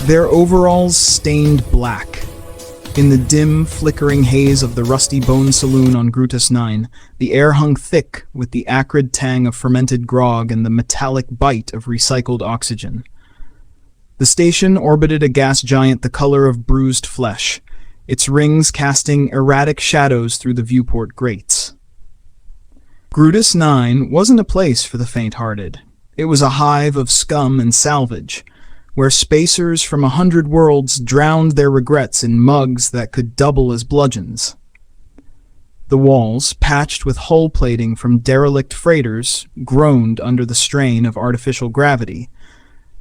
Their overalls stained black. In the dim, flickering haze of the rusty bone saloon on Grutus 9, the air hung thick with the acrid tang of fermented grog and the metallic bite of recycled oxygen. The station orbited a gas giant the color of bruised flesh, its rings casting erratic shadows through the viewport grates. Grutus 9 wasn't a place for the faint-hearted. It was a hive of scum and salvage, where spacers from 100 worlds drowned their regrets in mugs that could double as bludgeons. The walls, patched with hull plating from derelict freighters, groaned under the strain of artificial gravity,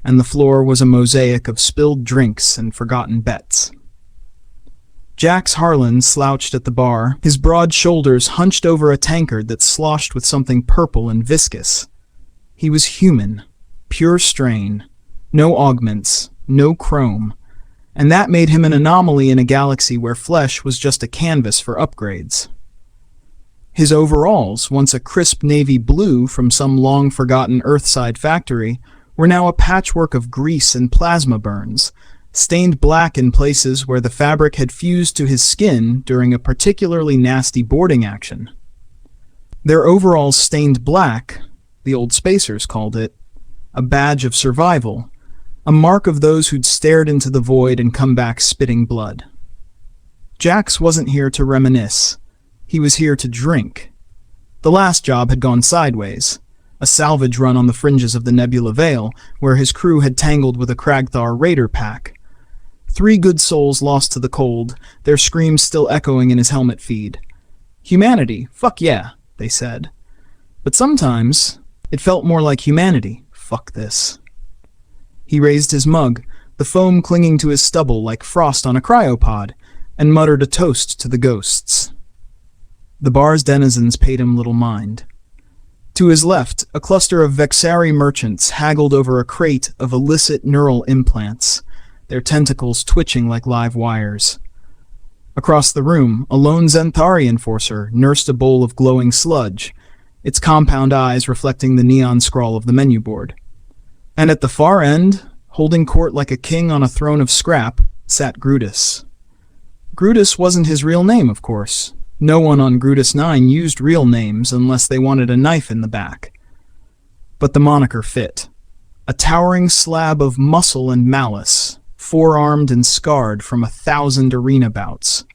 and the floor was a mosaic of spilled drinks and forgotten bets. Jax Harlan slouched at the bar, his broad shoulders hunched over a tankard that sloshed with something purple and viscous. He was human, pure strain, no augments, no chrome, and that made him an anomaly in a galaxy where flesh was just a canvas for upgrades. His overalls, once a crisp navy blue from some long-forgotten Earthside factory, were now a patchwork of grease and plasma burns, stained black in places where the fabric had fused to his skin during a particularly nasty boarding action. Their overalls stained black, the old spacers called it, a badge of survival, a mark of those who'd stared into the void and come back spitting blood. Jax wasn't here to reminisce. He was here to drink. The last job had gone sideways, a salvage run on the fringes of the Nebula Vale, where his crew had tangled with a Kragthar raider pack. 3 good souls lost to the cold, their screams still echoing in his helmet feed. Humanity, fuck yeah, they said. But sometimes, it felt more like humanity, fuck this. He raised his mug, the foam clinging to his stubble like frost on a cryopod, and muttered a toast to the ghosts. The bar's denizens paid him little mind. To his left, a cluster of Vexari merchants haggled over a crate of illicit neural implants, their tentacles twitching like live wires. Across the room, a lone Zenthari enforcer nursed a bowl of glowing sludge, its compound eyes reflecting the neon scrawl of the menu board. And at the far end, holding court like a king on a throne of scrap, sat Grutus. Grutus wasn't his real name, of course. No one on Grutus 9 used real names unless they wanted a knife in the back. But the moniker fit. A towering slab of muscle and malice, four-armed and scarred from 1,000 arena bouts.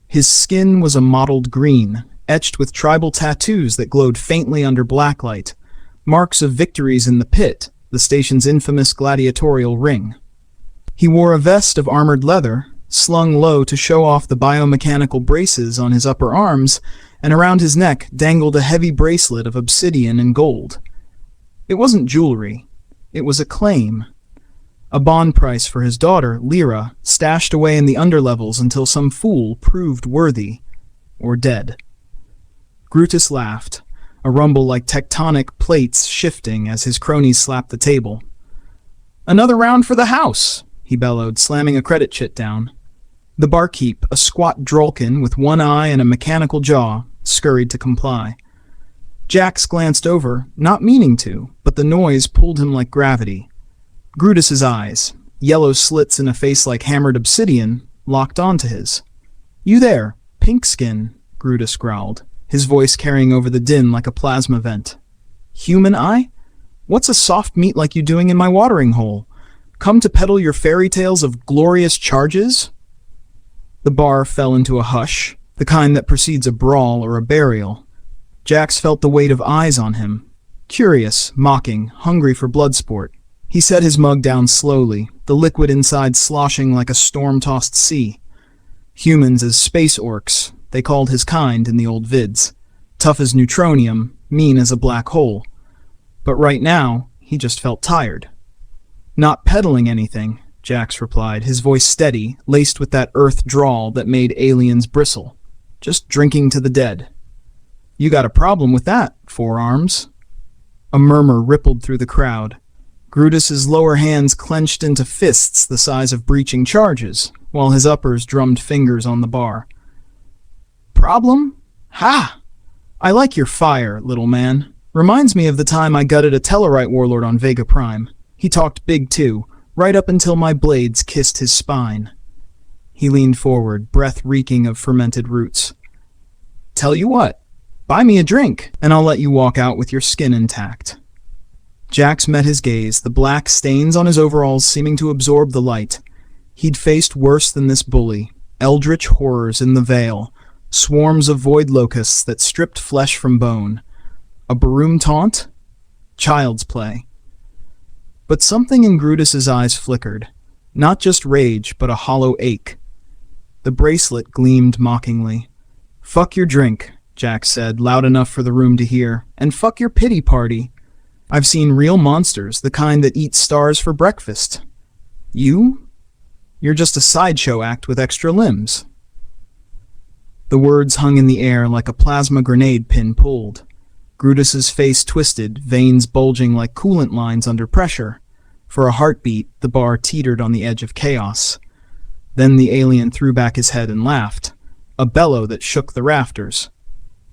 His skin was a mottled green, etched with tribal tattoos that glowed faintly under blacklight, marks of victories in the pit, the station's infamous gladiatorial ring. He wore a vest of armored leather, slung low to show off the biomechanical braces on his upper arms, and around his neck dangled a heavy bracelet of obsidian and gold. It wasn't jewelry. It was a claim. A bond price for his daughter, Lyra, stashed away in the underlevels until some fool proved worthy, or dead. Grutus laughed, a rumble like tectonic plates shifting as his cronies slapped the table. "Another round for the house!" he bellowed, slamming a credit chit down. The barkeep, a squat drolkin with one eye and a mechanical jaw, scurried to comply. Jax glanced over, not meaning to, but the noise pulled him like gravity. Grutus's eyes, yellow slits in a face like hammered obsidian, locked onto his. "You there, pink skin," Grutus growled, his voice carrying over the din like a plasma vent. "Human eye? What's a soft meat like you doing in my watering hole? Come to peddle your fairy tales of glorious charges?" The bar fell into a hush, the kind that precedes a brawl or a burial. Jax felt the weight of eyes on him, curious, mocking, hungry for blood sport. He set his mug down slowly, the liquid inside sloshing like a storm-tossed sea. Humans as Space Orcs, they called his kind in the old vids. Tough as neutronium, mean as a black hole. But right now, he just felt tired. "Not peddling anything," Jax replied, his voice steady, laced with that earth drawl that made aliens bristle. "Just drinking to the dead." "You got a problem with that, Four-Arms?" A murmur rippled through the crowd. Grutus's lower hands clenched into fists the size of breaching charges, while his uppers drummed fingers on the bar. "Problem? Ha! I like your fire, little man. Reminds me of the time I gutted a Tellarite warlord on Vega Prime. He talked big too, right up until my blades kissed his spine. He leaned forward, breath reeking of fermented roots. Tell you what, buy me a drink, and I'll let you walk out with your skin intact. Jax met his gaze, the black stains on his overalls seeming to absorb the light. He'd faced worse than this bully, eldritch horrors in the Vale, swarms of void locusts that stripped flesh from bone. A Baroom taunt? Child's play. But something in Grutus's eyes flickered. Not just rage, but a hollow ache. The bracelet gleamed mockingly. Fuck your drink, Jax said, loud enough for the room to hear, and fuck your pity party. I've seen real monsters, the kind that eat stars for breakfast. You? You're just a sideshow act with extra limbs. The words hung in the air like a plasma grenade pin pulled. Grutus's face twisted, veins bulging like coolant lines under pressure. For a heartbeat, the bar teetered on the edge of chaos. Then the alien threw back his head and laughed, a bellow that shook the rafters.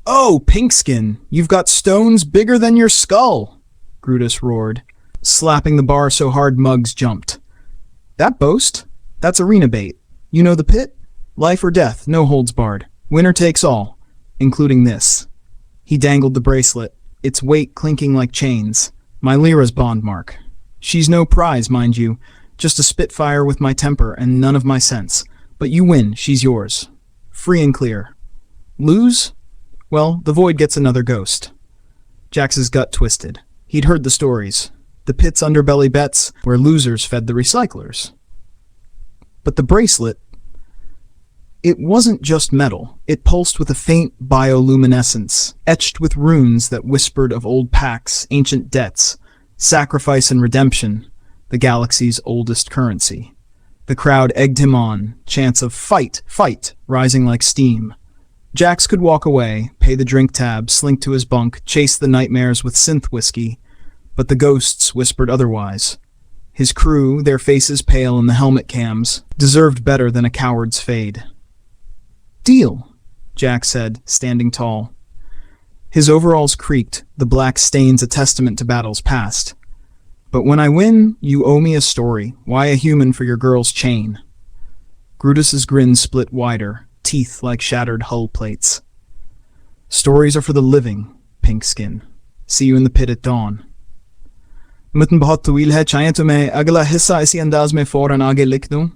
Oh, Pinkskin, you've got stones bigger than your skull, Grutus roared, slapping the bar so hard Muggs jumped. That boast? That's arena bait. You know the pit? Life or death, no holds barred. Winner takes all, including this. He dangled the bracelet, its weight clinking like chains. My Lyra's bond mark. She's no prize, mind you, just a spitfire with my temper and none of my sense. But you win, she's yours. Free and clear. Lose? Well, the void gets another ghost. Jax's gut twisted. He'd heard the stories. The pit's underbelly bets where losers fed the recyclers. But the bracelet, it wasn't just metal. It pulsed with a faint bioluminescence, etched with runes that whispered of old pacts, ancient debts, sacrifice and redemption, the galaxy's oldest currency. The crowd egged him on, chants of fight, fight, rising like steam. Jax could walk away, pay the drink tab, slink to his bunk, chase the nightmares with synth whiskey, but the ghosts whispered otherwise. His crew, their faces pale in the helmet cams, deserved better than a coward's fade. Deal, Jax said, standing tall. His overalls creaked, the black stains a testament to battles past. But when I win, you owe me a story. Why a human for your girl's chain? Grutus's grin split wider, teeth like shattered hull plates. Stories are for the living, Pinkskin. See you in the pit at dawn. मुतन बहुत तवील है चाहें तो मैं अगला हिस्सा इसी अंदाज में फौरन आगे लिख दूं